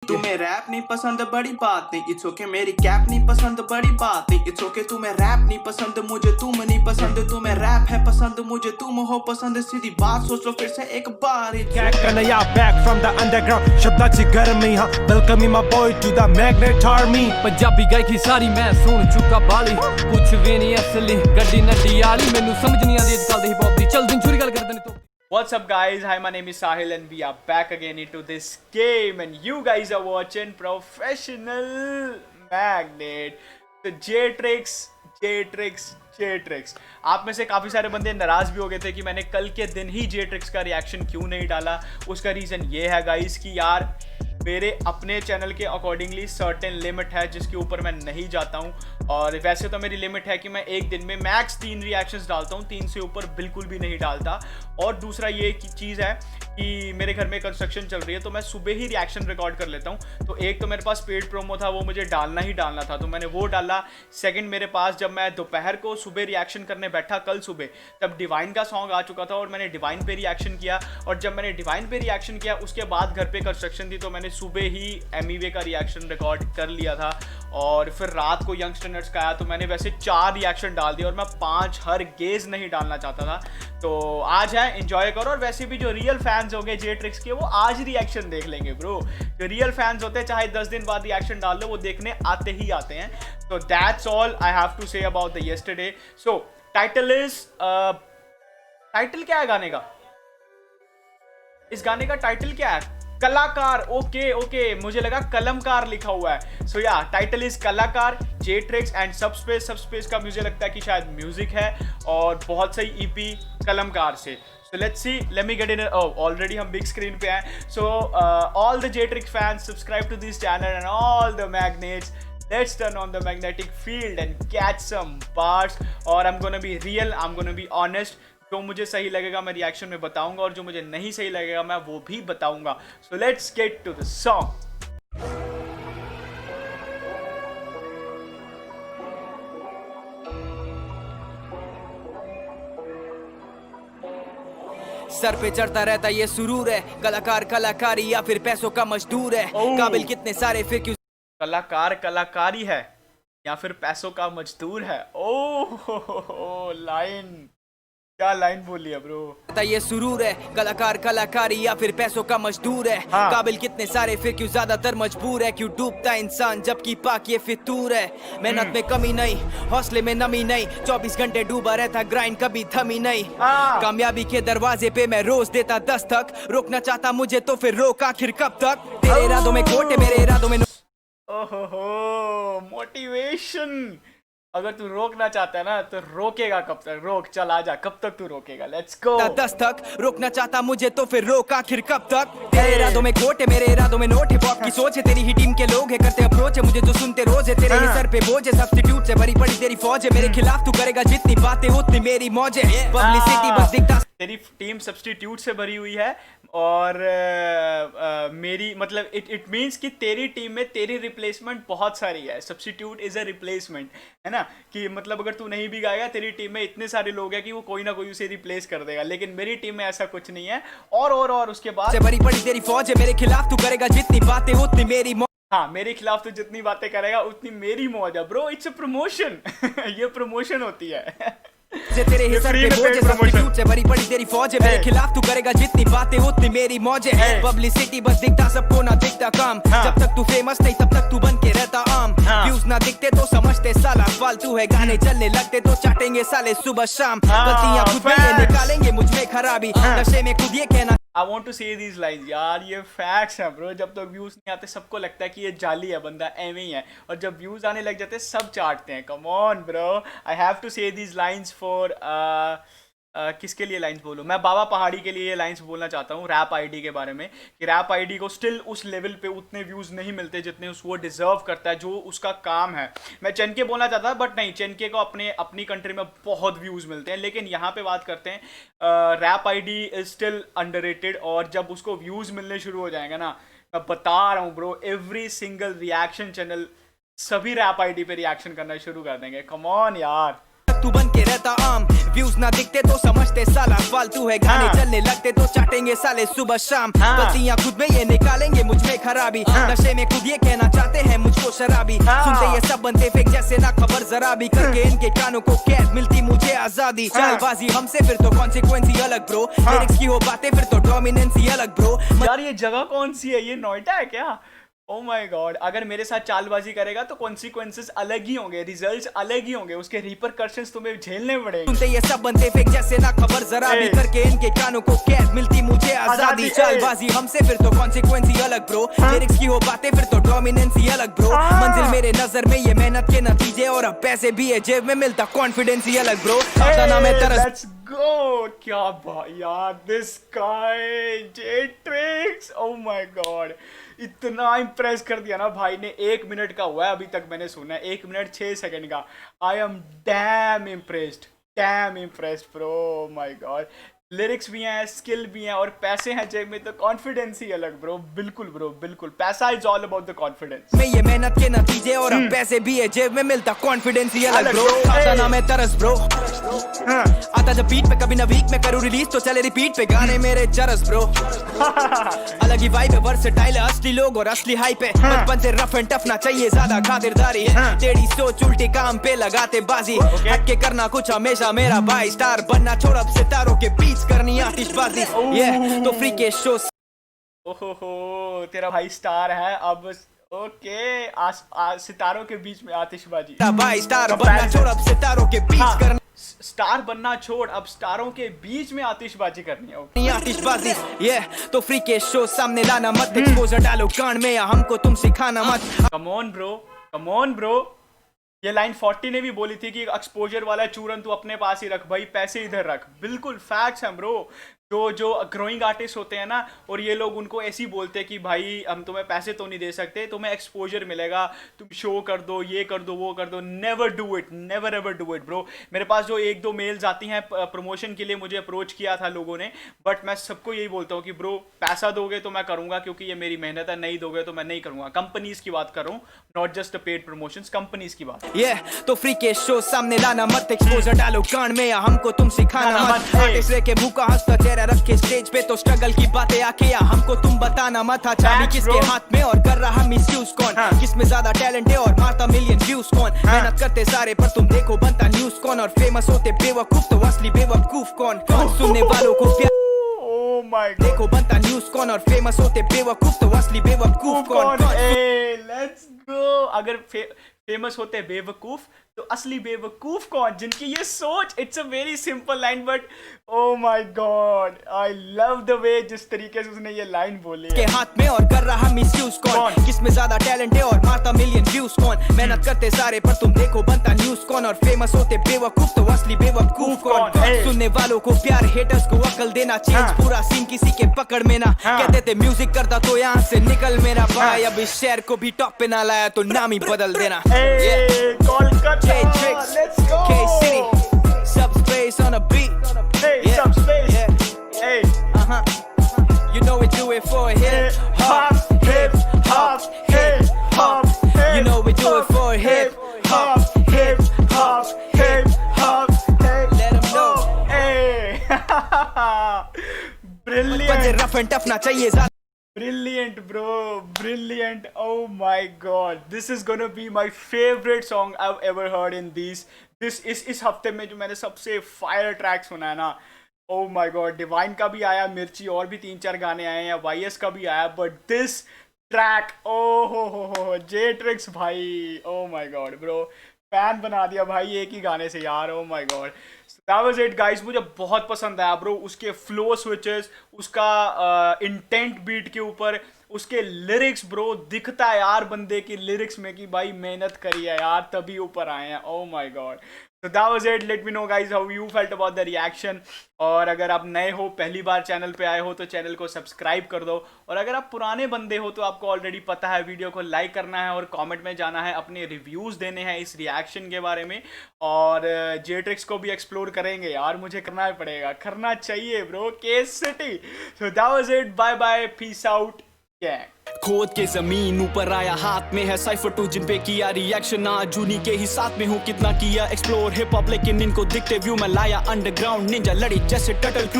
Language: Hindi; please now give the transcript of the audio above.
तुम्हें रैप नहीं पसंद बड़ी बात नहीं, इट्स ओके मेरी कैप नहीं पसंद बड़ी बात नहीं, इट्स ओके तुम्हें रैप नहीं पसंद मुझे तुम नहीं पसंद, तुम्हें रैप है पसंद मुझे तुम हो पसंद, सीधी बात सोच लो फिर से एक बार। Kaya back from the underground शब्दाची गरमी हाँ welcoming my boy to the Magnet Army। Punjabi गायकी सारी मैं सुन चुका बाली, कुछ भी नहीं असली गड्डी नड्डी आली, मैनू समझ नहीं आती अजकल दी हिप हॉप दी, चल दिन छुरी गल करदे ने तो। What's up guys, hi, my name is Sahil and we are back again into this game and you guys are watching Professional Magnet। तो J-Trix आप में से काफ़ी सारे बंदे नाराज़ भी हो गए थे कि मैंने कल के दिन ही J-Trix का रिएक्शन क्यों नहीं डाला। उसका रीज़न ये है गाइस कि यार मेरे अपने चैनल के अकॉर्डिंगली सर्टेन लिमिट है जिसके ऊपर मैं नहीं जाता हूँ, और वैसे तो मेरी लिमिट है कि मैं एक दिन में मैक्स 3 रिएक्शंस डालता हूँ, 3 से ऊपर बिल्कुल भी नहीं डालता। और दूसरा ये चीज़ है कि मेरे घर में कंस्ट्रक्शन चल रही है तो मैं सुबह ही रिएक्शन रिकॉर्ड कर लेता हूँ। तो एक तो मेरे पास पेड प्रोमो था, वो मुझे डालना ही डालना था तो मैंने वो डाला। सेकंड मेरे पास जब मैं दोपहर को सुबह रिएक्शन करने बैठा कल सुबह, तब डिवाइन का सॉन्ग आ चुका था और मैंने डिवाइन पे रिएक्शन किया, और जब मैंने डिवाइन पे रिएक्शन किया उसके बाद घर पे कंस्ट्रक्शन थी तो मैंने सुबह ही एमईवे का रिएक्शन रिकॉर्ड कर लिया था। और फिर रात को यंगस्टर नट्स का आया तो मैंने वैसे 4 रिएक्शन डाल दिए और मैं 5 हर गेज नहीं डालना चाहता था। तो आज है, एंजॉय करो। और वैसे भी जो रियल फैंस हो गए J-Trix के वो आज रिएक्शन देख लेंगे ब्रो। जो रियल फैंस होते हैं चाहे 10 दिन बाद रिएक्शन डाल लो वो देखने आते ही आते हैं। तो that's all I have to say about the yesterday. So title क्या है गाने का? इस गाने का टाइटल क्या है? कलाकार। ओके मुझे लगा कलमकार लिखा हुआ है। सो या टाइटल इज कलाकार J-Trix एंड सबस्पेस का मुझे लगता है कि शायद म्यूजिक है और बहुत सही ईपी कलमकार से। So let's see, let me get in. Already हम big screen पे हैं. So all the J-Trix fans subscribe to this channel and all the magnets. Let's turn on the magnetic field and catch some bars. और I'm gonna be real, I'm gonna be honest. जो मुझे सही लगेगा मैं रिएक्शन में बताऊंगा और जो मुझे नहीं सही लगेगा मैं वो भी बताऊंगा। So let's get to the song. Sir पे चढ़ता रहता ये सुरूर है, कलाकार कलाकारी या फिर पैसों का मजदूर है, काबिल कितने सारे फिर क्यों कलाकार कलाकारी है या फिर पैसों का मजदूर है। ओह लाइन, क्या लाइन बोली है ब्रो। ये सुरूर है, कलाकार कलाकारी या फिर पैसों का मजदूर है, हाँ। काबिल कितने सारे फिर क्यों ज्यादातर मजबूर है, क्यों डूबता इंसान जबकि पाक ये फितूर है, मेहनत में कमी नहीं, हौसले में नमी नहीं, 24 घंटे डूबा रहता ग्राइंड कभी थमी नहीं, हाँ। कामयाबी के दरवाजे पे मैं रोज देता दस्तक, रोकना चाहता मुझे तो फिर रोक आखिर कब तक, तेरे इरादों में खोटे मेरे इरादों में ओहो मोटिवेशन। अगर तू रोकना चाहता है ना तो रोकेगा कब तक? रोक, चल आजा, कब तक तू रोकेगा? Let's go. दस्तक, रोकना चाहता मुझे तो फिर रोक आखिर कब तक, तेरे इरादों में खोटे मेरे इरादों में नोट, हिप हॉप की सोच है, तेरी ही टीम के लोग है करते अप्रोच है, मुझे जो सुनते रोज है, तेरे ही सर पे बोझ है, सब्स्टिट्यूट से भरी पड़ी तेरी फौज है, मेरे खिलाफ तू करेगा जितनी बातें उतनी मेरी मौज है, पब्लिसिटी बस दिखता। तेरी टीम सब्स्टिट्यूट से भरी हुई है और मेरी मतलब इट मीन्स कि तेरी टीम में तेरी रिप्लेसमेंट बहुत सारी है। सब्स्टिट्यूट इज अ रिप्लेसमेंट, है ना, कि मतलब अगर तू नहीं भी गाएगा तेरी टीम में इतने सारे लोग हैं कि वो कोई ना कोई उसे रिप्लेस कर देगा, लेकिन मेरी टीम में ऐसा कुछ नहीं है। और उसके बाद भरी पड़ी तेरी फौज है, मेरे खिलाफ तू करेगा जितनी बातें उतनी मेरी मौज। हाँ, मेरे खिलाफ तू जितनी बातें करेगा उतनी मेरी मौज है ब्रो। It's a promotion. ये प्रमोशन होती है। तेरे ही सर पे बोझ है, सब्स्टिट्यूट से भरी पड़ी तेरी फौज है, मेरे खिलाफ तू करेगा जितनी बातें उतनी मेरी मौज है, पब्लिसिटी बस दिखता सबको ना दिखता काम, जब तक तू फेमस नहीं तब तक तू बन के रहता आम, व्यूज ना दिखते तो समझते साला फालतू है, गाने चलने लगते तो चाटेंगे साले सुबह शाम, गलतियां खुद में निकालेंगे मुझ में खराबी, नशे में खुद ये कहना। I want to say these lines यार, ये फैक्ट्स हैं ब्रो। जब तक व्यूज नहीं आते सबको लगता है कि ये जाली है, बंदा एਵੇਂ ही है, और जब व्यूज आने लग जाते हैं सब चाटते हैं। Come on bro, I have to say these lines for किसके लिए लाइंस बोलूँ मैं? बाबा पहाड़ी के लिए ये लाइंस बोलना चाहता हूँ रैप आईडी के बारे में, कि रैप आईडी को स्टिल उस लेवल पे उतने व्यूज़ नहीं मिलते जितने वो डिज़र्व करता है, जो उसका काम है। मैं चेनके बोलना चाहता था बट नहीं, चेनके को अपनी कंट्री में बहुत व्यूज़ मिलते हैं, लेकिन यहाँ पे बात करते हैं rap ID is still underrated, और जब उसको व्यूज़ मिलने शुरू हो जाएगा ना, मैं बता रहा हूँ bro, every single reaction channel सभी रैप आईडी पे रिएक्शन करना शुरू कर देंगे। कम ऑन यार, तू बन के रहता आम व्यूज ना दिखते तो समझते साला फालतू है गाने चलने लगते तो चाटेंगे साले सुबह शाम गलतियां खुद में ये निकालेंगे मुझ में खराबी नशे में खुद ये कहना चाहते हैं मुझको शराबी सुनते ये सब बनते फेक जैसे ना खबर जरा भी करके इनके कानों को कैद मिलती मुझे आजादी चालबाजी हमसे फिर तो कॉन्सिक्वेंस अलग ब्रो लिरिक्स की हो बातें फिर तो डोमिनेंस अलग ब्रो यार ये जगह कौन सी है, ये नोएडा है क्या? ओ माय गॉड, अगर मेरे साथ चालबाजी करेगा तो कॉन्सिक्वेंसेस अलग ही होंगे, रिजल्ट्स अलग ही होंगे, उसके रिपरकशंस तुम्हें झेलने पड़ेंगे। सुनते ये सब बनते फेक जैसे ना खबर जरा भी करके इनके कानों को कैद मिलती मुझे आजादी चालबाजी हमसे फिर तो कॉन्सिक्वेंस अलग ब्रो लिरिक्स की हो बातें फिर तो डोमिनेंस अलग ब्रो मंजिल मेरे नजर में ये मेहनत के नतीजे और अब पैसे भी है जेब में मिलता कॉन्फिडेंस ही अलग ब्रो अपना नाम है तरस लेट्स गो। क्या भाई यार, this guy Jetrix, oh my God, इतना इम्प्रेस कर दिया ना भाई ने। 1 मिनट का हुआ है अभी तक मैंने सुना है, 1 मिनट 6 सेकंड का। I am damn impressed bro, my God. Lyrics भी हैं, स्किल भी हैं और पैसे हैं जेब में तो कॉन्फिडेंस ही अलग ब्रो। बिल्कुल ब्रो, बिल्कुल, पैसा is all about the confidence. में ये मेहनत के नतीजे और अब पैसे भी है जेब में मिलता कॉन्फिडेंस ही अलग ब्रो अपना नाम है तरस ब्रो आता जब बीट पे कभी ना वीक में करूँ रिलीज तो चले रिपीट पे गाने मेरे चरस ब्रो अलग ही वाइब है वर्सेटाइल है असली लोग और असली हाइप है बचपन से रफ एंड टफ ना चाहिए ज्यादा खातिरदारी है टेढ़ी सोच उल्टे काम पे लगाते बाजी हट के करना कुछ हमेशा मेरा भाई स्टार बनना छोड़ अब सितारों के बीच करनी आतिशबाजी ये तो फ्री के शो ओहो, तेरा भाई स्टार है अब। ओके, सितारों के बीच में आतिशबाजी। भाई स्टार बनना छोड़ अब सितारों के बीच करनी स्टार बनना छोड़ अब स्टारों के बीच में आतिशबाजी करनी है। आतिशबाजी ये तो फ्री के शो सामने लाना मत एक्सपोजर डालो कान में या हमको तुम सिखाना मत कम ऑन ब्रो। ये लाइन 40 ने भी बोली थी कि एक्सपोजर वाला चूरन तू अपने पास ही रख भाई, पैसे इधर रख। बिल्कुल फैक्ट्स हैं ब्रो। जो ग्रोइंग आर्टिस्ट होते हैं ना और ये लोग उनको ऐसे ही बोलते हैं कि भाई हम तुम्हें पैसे तो नहीं दे सकते, तुम्हें एक्सपोजर मिलेगा, तुम शो कर दो, ये कर दो, वो कर दो। Never do it, never ever do it bro. मेरे पास जो 1-2 मेल्स आती हैं प्रमोशन के लिए, मुझे अप्रोच किया था लोगों ने, बट मैं सबको यही बोलता हूँ कि ब्रो पैसा दोगे तो मैं करूँगा क्योंकि ये मेरी मेहनत है, नहीं दोगे तो मैं नहीं करूँगा। कंपनीज की बात कर रहा हूँ, not just paid promotions, companies की बात। ये तो फ्री के शो सामने लाना मत एक्सपोजर डालो कान में या हमको तुम सिखाना मत आर्टिस्ट लेके भूखा हंसता चेहरा रख के स्टेज पे तो स्ट्रगल की बातें आके या हमको तुम बताना मत चाबी किसके हाथ में और कर रहा मिसयूज कौन किसमें ज्यादा टैलेंट है और मारता मिलियन व्यूज कौन मेहनत करते सारे पर तुम देखो बनता न्यूज कौन और फेमस होते बेवकूफ तो असली बेवकूफ कौन सुनने वालों को प्यार Oh my God. देखो बनता न्यूज कौन और फेमस होते बेवकूफ तो असली बेवकूफ कौन लेट्स गो। अगर फेमस होते बेवकूफ तो असली बेवकूफ कौन? जिनकी ये सोच, it's a very simple line but O my God, I love the way जिस तरीके से उसने ये लाइन बोली के हाथ में और कर रहा मिसयूज कौन किसमें ज्यादा टैलेंट है और मारता मिलियन व्यूज कौन मेहनत करते सारे पर तुम देखो बनता न्यूज कौन और फेमस होते बेवकूफ तो असली बेवकूफ कौन सुनने वालों को प्यार हेटर्स को अकल देना चेंज पूरा सीन किसी के पकड़ में ना कहते थे म्यूजिक करता तो यहाँ से निकल मेरा भाई अब इस शहर को भी टॉप पे ना लाया तो नाम ही बदल देना J-Tricks, K-City, Subspace on a beat. Hey, Subspace. Hey. You know we do it for hip hop, hip hop, hip hop. You know we do it for hip hop, hip hop, hip hop. let them know. Hey. Brilliant. बंदे rough and tough ना चाहिए ज़्यादा Brilliant bro, brilliant. Oh my god, this is gonna be my favorite song I've ever heard in these. इस हफ्ते में जो मैंने सबसे फायर ट्रैक सुना है ना, oh my god, डिवाइन का भी आया, मिर्ची और भी 3-4 गाने आए हैं, वाईएस का भी आया, बट दिस ट्रैक, ओ हो जेट्रिक्स भाई, oh my god bro, fan बना दिया भाई एक ही गाने से यार, oh my god. That was it guys. मुझे बहुत पसंद आया ब्रो, उसके फ्लो स्विचेस, उसका इंटेंट बीट के ऊपर, उसके लिरिक्स ब्रो, दिखता है यार बंदे की लिरिक्स में कि भाई मेहनत करी है यार तभी ऊपर आए हैं। Oh my god. So that was it. Let me know guys how you felt about the reaction. और अगर आप नए हो, पहली बार चैनल पे आए हो तो चैनल को सब्सक्राइब कर दो, और अगर आप पुराने बंदे हो तो आपको ऑलरेडी पता है वीडियो को लाइक करना है और कमेंट में जाना है, अपने रिव्यूज़ देने हैं इस रिएक्शन के बारे में, और जेट्रिक्स को भी एक्सप्लोर करेंगे यार, मुझे करना ही पड़ेगा, करना चाहिए ब्रो, केस सिटी. So that was it, bye bye, peace out. Gang. खोद के जमीन ऊपर आया हाथ में है साइफर टू जिन पे किया रिएक्शन आज उन्हीं के ही साथ में हूँ कितना किया एक्सप्लोर हिप हॉप लेकिन इनको दिखते व्यू में लाया अंडरग्राउंड निंजा लड़ी जैसे टर्टल क्रू